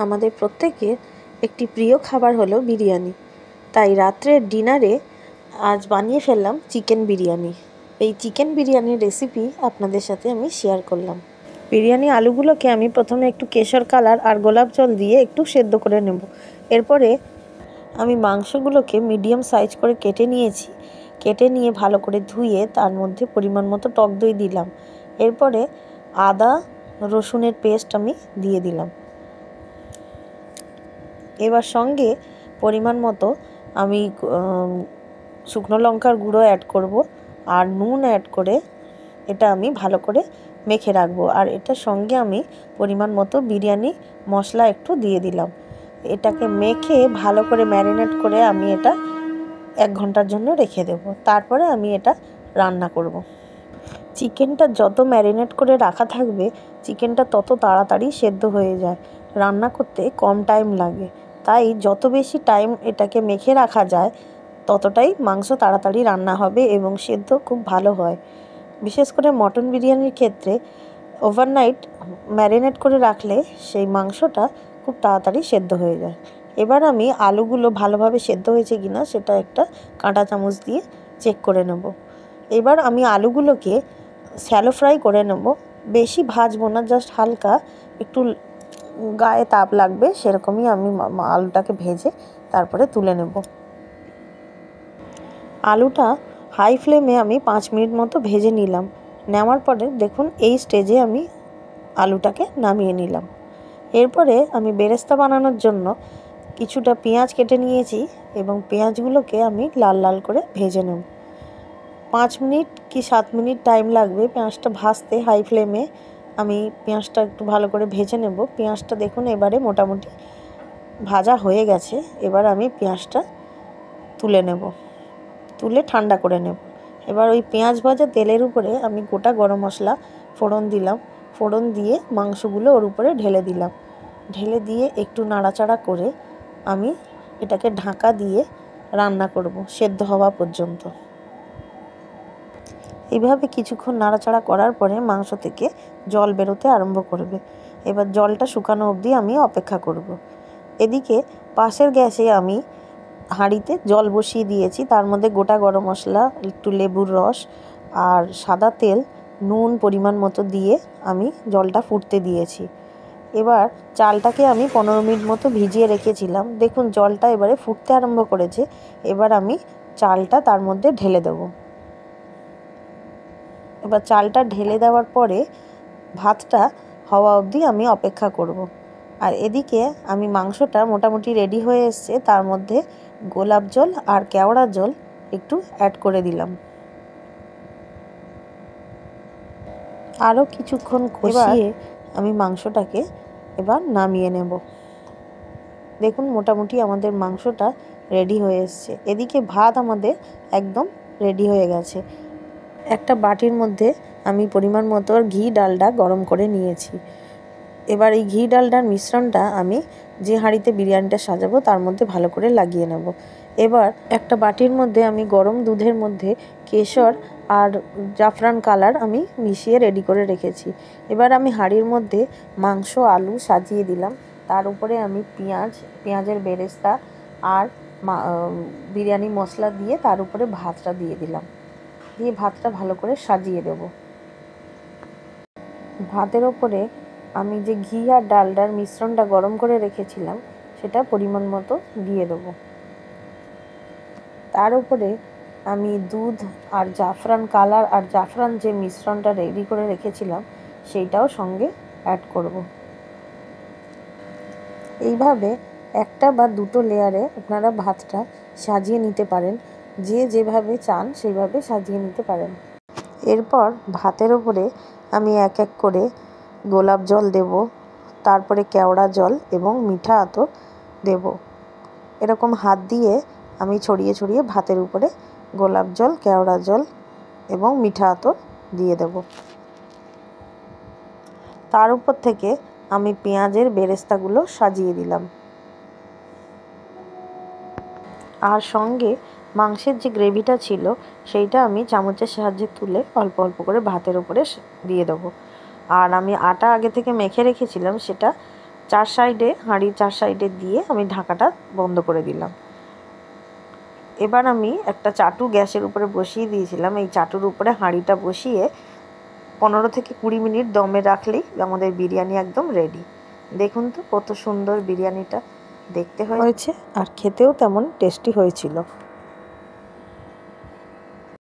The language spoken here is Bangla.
আমাদের প্রত্যেকের একটি প্রিয় খাবার হলো বিরিয়ানি। তাই রাত্রের ডিনারে আজ বানিয়ে ফেললাম চিকেন বিরিয়ানি। এই চিকেন বিরিয়ানির রেসিপি আপনাদের সাথে আমি শেয়ার করলাম। বিরিয়ানি আলুগুলোকে আমি প্রথমে একটু কেশর কালার আর গোলাপ জল দিয়ে একটু সেদ্ধ করে নেব। এরপরে আমি মাংসগুলোকে মিডিয়াম সাইজ করে কেটে নিয়েছি। কেটে নিয়ে ভালো করে ধুয়ে তার মধ্যে পরিমাণ মতো টক দই দিলাম। এরপরে আদা রসুনের পেস্ট আমি দিয়ে দিলাম। এবার সঙ্গে পরিমাণ মতো আমি শুকনো লঙ্কার গুঁড়ো অ্যাড করব আর নুন অ্যাড করে এটা আমি ভালো করে মেখে রাখবো। আর এটার সঙ্গে আমি পরিমাণ মতো বিরিয়ানি মশলা একটু দিয়ে দিলাম। এটাকে মেখে ভালো করে ম্যারিনেট করে আমি এটা 1 ঘন্টার জন্য রেখে দেব। তারপরে আমি এটা রান্না করব। চিকেনটা যত ম্যারিনেট করে রাখা থাকবে চিকেনটা তত তাড়াতাড়ি সেদ্ধ হয়ে যায়, রান্না করতে কম টাইম লাগে। তাই যত বেশি টাইম এটাকে মেখে রাখা যায় ততটাই মাংস তাড়াতাড়ি রান্না হবে এবং সেদ্ধ খুব ভালো হয়। বিশেষ করে মটন বিরিয়ানির ক্ষেত্রে ওভারনাইট ম্যারিনেট করে রাখলে সেই মাংসটা খুব তাড়াতাড়ি সেদ্ধ হয়ে যায়। এবার আমি আলুগুলো ভালোভাবে সেদ্ধ হয়েছে কিনা সেটা একটা কাঁটা চামচ দিয়ে চেক করে নেব। এবার আমি আলুগুলোকে শ্যালো ফ্রাই করে নেব। বেশি ভাজবো না, জাস্ট হালকা একটু গায়ে তাপ লাগবে সেরকমই আমি আলুটাকে ভেজে তারপরে তুলে নেব। আলুটা হাই ফ্লেমে আমি 5 মিনিট মতো ভেজে নিলাম। নেওয়ার পরে দেখুন এই স্টেজে আমি আলুটাকে নামিয়ে নিলাম। এরপরে আমি বেরেস্তা বানানোর জন্য কিছুটা পেঁয়াজ কেটে নিয়েছি এবং পেঁয়াজগুলোকে আমি লাল লাল করে ভেজে নেব। 5 মিনিট কি 7 মিনিট টাইম লাগবে পেঁয়াজটা ভাজতে। হাই ফ্লেমে আমি পেঁয়াজটা একটু ভালো করে ভেজে নেব। পেঁয়াজটা দেখুন এবারে মোটামুটি ভাজা হয়ে গেছে। এবার আমি পেঁয়াজটা তুলে নেব, তুলে ঠান্ডা করে নেব। এবার ওই পেঁয়াজ ভাজা তেলের উপরে আমি গোটা গরম মশলা ফোড়ন দিলাম। ফোড়ন দিয়ে মাংসগুলো ওর উপরে ঢেলে দিলাম। ঢেলে দিয়ে একটু নাড়াচাড়া করে আমি এটাকে ঢাকা দিয়ে রান্না করব সেদ্ধ হওয়া পর্যন্ত। এইভাবে কিছুক্ষণ নাড়াচাড়া করার পরে মাংস থেকে জল বেরোতে আরম্ভ করবে। এবার জলটা শুকানো অবধি আমি অপেক্ষা করব। এদিকে পাশের গ্যাসে আমি হাঁড়িতে জল বসিয়ে দিয়েছি। তার মধ্যে গোটা গরম মশলা, একটু লেবুর রস আর সাদা তেল, নুন পরিমাণ মতো দিয়ে আমি জলটা ফুটতে দিয়েছি। এবার চালটাকে আমি 15 মিনিট মতো ভিজিয়ে রেখেছিলাম। দেখুন জলটা এবারে ফুটতে আরম্ভ করেছে। এবার আমি চালটা তার মধ্যে ঢেলে দেব। এবার চালটা ঢেলে দেওয়ার পরে ভাতটা হওয়া অবধি আমি অপেক্ষা করব। আর এদিকে আমি মাংসটা মোটামুটি রেডি হয়ে এসছে। তার মধ্যে গোলাপ জল আর কেওড়া জল একটু অ্যাড করে দিলাম। আরও কিছুক্ষণ কষিয়ে আমি মাংসটাকে এবার নামিয়ে নেব। দেখুন মোটামুটি আমাদের মাংসটা রেডি হয়ে এসছে। এদিকে ভাত আমাদের একদম রেডি হয়ে গেছে। একটা বাটির মধ্যে আমি পরিমাণ মতো ঘি ডালডা গরম করে নিয়েছি। এবার এই ঘি ডালডার মিশ্রণটা আমি যে হাঁড়িতে বিরিয়ানিটা সাজাবো তার মধ্যে ভালো করে লাগিয়ে নেব। এবার একটা বাটির মধ্যে আমি গরম দুধের মধ্যে কেশর আর জাফরান কালার আমি মিশিয়ে রেডি করে রেখেছি। এবার আমি হাঁড়ির মধ্যে মাংস আলু সাজিয়ে দিলাম। তার উপরে আমি পেঁয়াজের বেরেস্তা আর বিরিয়ানি মশলা দিয়ে তার উপরে ভাতটা দিয়ে দিলাম। দিয়ে ভাতটা ভালো করে সাজিয়ে দেব। ভাতের ওপরে আমি যে ঘি আর ডালডার মিশ্রণটা গরম করে রেখেছিলাম সেটা পরিমাণ মতো দিয়ে দেবো। তার উপরে আমি দুধ আর জাফরান কালার আর জাফরান যে মিশ্রণটা রেডি করে রেখেছিলাম সেইটাও সঙ্গে অ্যাড করব। এইভাবে একটা বা দুটো লেয়ারে আপনারা ভাতটা সাজিয়ে নিতে পারেন। যে যেভাবে চান সেইভাবে সাজিয়ে নিতে পারেন। এরপর ভাতের ওপরে আমি এক এক করে গোলাপ জল দেব, তারপরে কেওড়া জল এবং মিঠা আতর দেব। এরকম হাত দিয়ে আমি ছড়িয়ে ছড়িয়ে ভাতের উপরে গোলাপ জল, কেওড়া জল এবং মিঠা আতর দিয়ে দেব। তার উপর থেকে আমি পেঁয়াজের বেরেস্তাগুলো সাজিয়ে দিলাম। আর সঙ্গে মাংসের যে গ্রেভিটা ছিল সেইটা আমি চামচের সাহায্যে তুলে অল্প অল্প করে ভাতের উপরে দিয়ে দেবো। আর আমি আটা আগে থেকে মেখে রেখেছিলাম সেটা চার সাইডে, হাঁড়ির চার সাইডে দিয়ে আমি ঢাকাটা বন্ধ করে দিলাম। এবার আমি একটা চাটু গ্যাসের উপরে বসিয়ে দিয়েছিলাম। এই চাটুর উপরে হাঁড়িটা বসিয়ে 15 থেকে 20 মিনিট দমে রাখলেই আমাদের বিরিয়ানি একদম রেডি। দেখুন তো কত সুন্দর বিরিয়ানিটা দেখতে হয়েছে, আর খেতেও তেমন টেস্টি হয়েছিল।